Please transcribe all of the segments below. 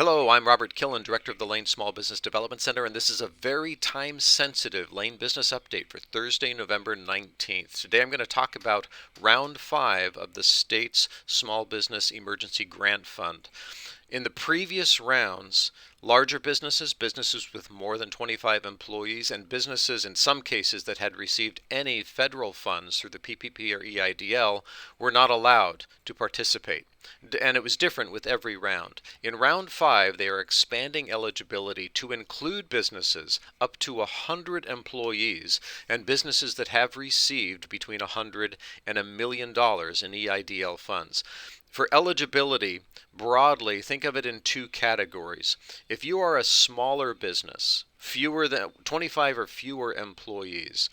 Hello, I'm Robert Killen, Director of the Lane Small Business Development Center, and this is a very time-sensitive Lane Business Update for Thursday, November 19th. Today I'm going to talk about Round 5 of the state's Small Business Emergency Grant Fund. In the previous rounds, larger businesses, businesses with more than 25 employees, and businesses in some cases that had received any federal funds through the PPP or EIDL were not allowed to participate. And it was different with every round. In round 5, they are expanding eligibility to include businesses up to 100 employees and businesses that have received between $100 and $1 million in EIDL funds. For eligibility, broadly, think of it in two categories. If you are a smaller business, fewer than 25 or fewer employees,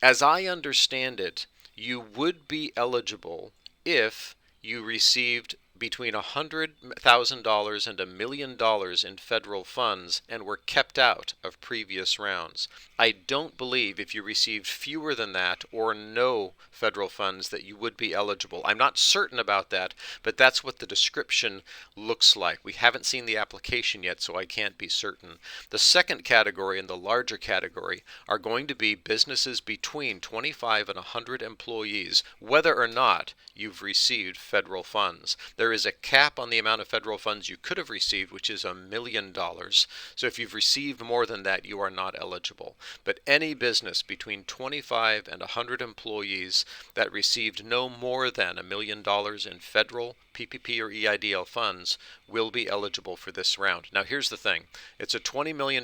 as I understand it, you would be eligible if you received between $100,000 and $1 million in federal funds and were kept out of previous rounds. I don't believe if you received fewer than that or no federal funds that you would be eligible. I'm not certain about that, but that's what the description looks like. We haven't seen the application yet, so I can't be certain. The second category and the larger category are going to be businesses between 25 and 100 employees, whether or not you've received federal funds. There is a cap on the amount of federal funds you could have received, which is $1 million. So if you've received more than that, you are not eligible. But any business between 25 and 100 employees that received no more than $1 million in federal PPP or EIDL funds will be eligible for this round. Now here's the thing. It's a $20 million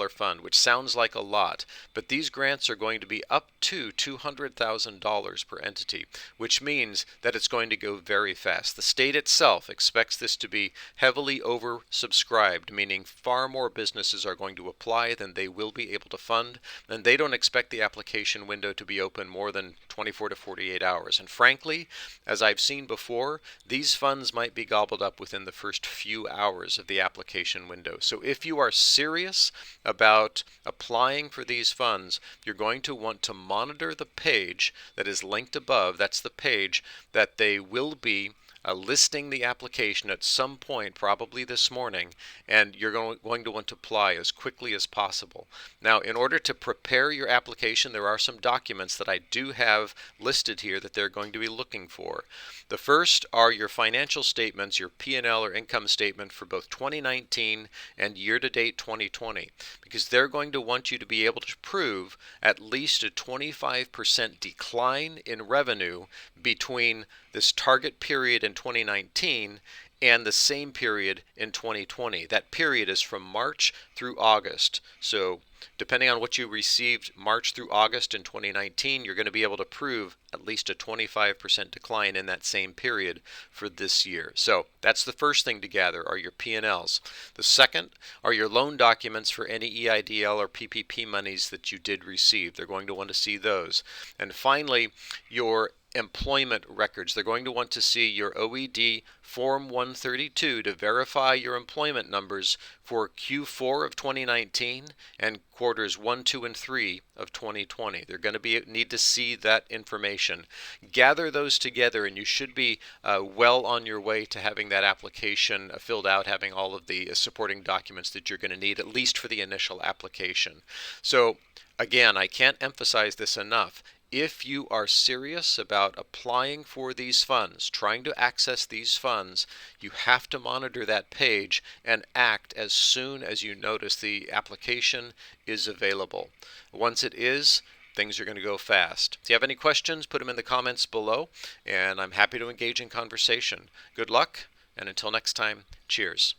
fund, which sounds like a lot, but these grants are going to be up to $200,000 per entity, which means that it's going to go very fast. The state itself expects this to be heavily oversubscribed, meaning far more businesses are going to apply than they will be able to fund, and they don't expect the application window to be open more than 24 to 48 hours. And frankly, as I've seen before, these funds might be gobbled up within the first few hours of the application window. So if you are serious about applying for these funds, you're going to want to monitor the page that is linked above. That's the page that they will be listing the application at some point, probably this morning, and you're going to want to apply as quickly as possible. Now, in order to prepare your application, there are some documents that I do have listed here that they're going to be looking for. The first are your financial statements, your P&L or income statement for both 2019 and year-to-date 2020, because they're going to want you to be able to prove at least a 25% decline in revenue between this target period in 2019 and the same period in 2020. That period is from March through August. So depending on what you received March through August in 2019, you're going to be able to prove at least a 25% decline in that same period for this year. So that's the first thing to gather are your P&Ls. The second are your loan documents for any EIDL or PPP monies that you did receive. They're going to want to see those. And finally, your employment records. They're going to want to see your OED Form 132 to verify your employment numbers for Q4 of 2019 and quarters 1, 2, and 3 of 2020. They're going to need to see that information. Gather those together and you should be well on your way to having that application filled out, having all of the supporting documents that you're going to need, at least for the initial application. So again, I can't emphasize this enough. If you are serious about applying for these funds, trying to access these funds, you have to monitor that page and act as soon as you notice the application is available. Once it is, things are going to go fast. If you have any questions, put them in the comments below, and I'm happy to engage in conversation. Good luck, and until next time, cheers.